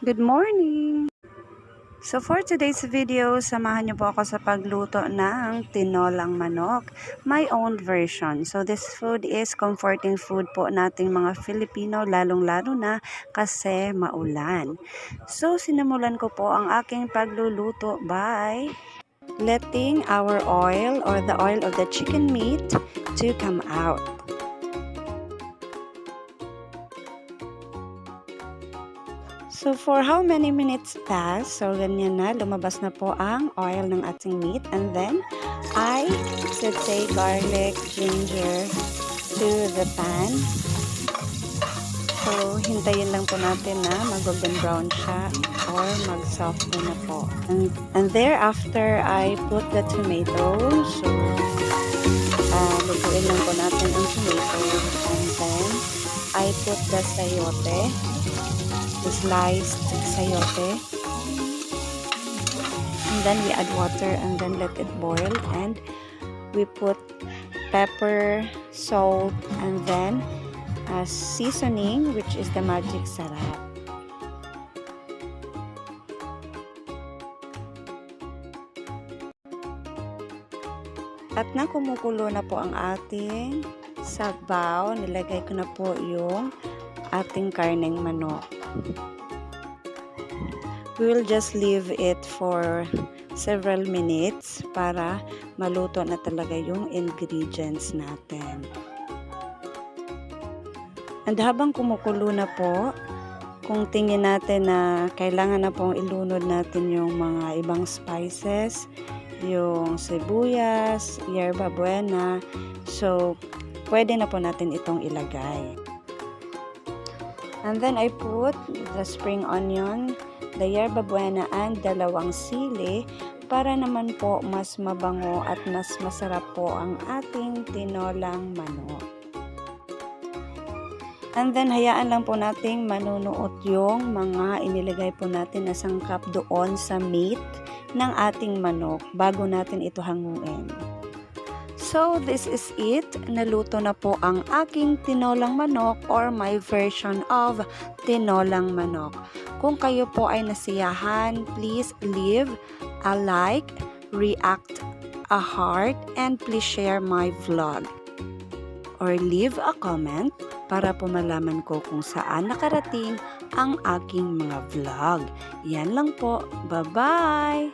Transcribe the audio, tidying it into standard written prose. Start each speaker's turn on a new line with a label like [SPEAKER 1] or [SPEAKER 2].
[SPEAKER 1] Good morning! So for today's video, samahan niyo po ako sa pagluto ng tinolang manok, my own version. So this food is comforting food po nating mga Filipino, lalong-lalo na kasi maulan. So sinimulan ko po ang aking pagluluto by letting our oil or the oil of the chicken meat to come out. So for how many minutes pass, so ganyan na, lumabas na po ang oil ng ating meat. And then, I saute garlic, ginger to the pan. So, hintayin lang po natin na mag-golden brown siya or mag-soften na po. And thereafter, I put the tomatoes. So, lutuin lang po natin ang tomatoes. And then, I put the sayote. Sliced sayote, and then we add water and then let it boil, and we put pepper, salt, and then seasoning, which is the magic sarap. At na kumukulo na po ang ating sabaw, nilagay ko na po yung ating karneng manok. We will just leave it for several minutes para maluto na talaga yung ingredients natin. And habang kumukulo na po, kung tingin natin na kailangan na pong ilunod natin yung mga ibang spices, yung sibuyas, yerba buena, so pwede na po natin itong ilagay. And then I put the spring onion, the yerba buena, and dalawang sili para naman po mas mabango at mas masarap po ang ating tinolang manok. And then hayaan lang po nating manunuot yung mga inilagay po natin na sangkap doon sa meat ng ating manok bago natin ito hanguin. So, this is it. Naluto na po ang aking tinolang manok or my version of tinolang manok. Kung kayo po ay nasiyahan, please leave a like, react a heart, and please share my vlog. Or leave a comment para po malaman ko kung saan nakarating ang aking mga vlog. Yan lang po. Bye-bye!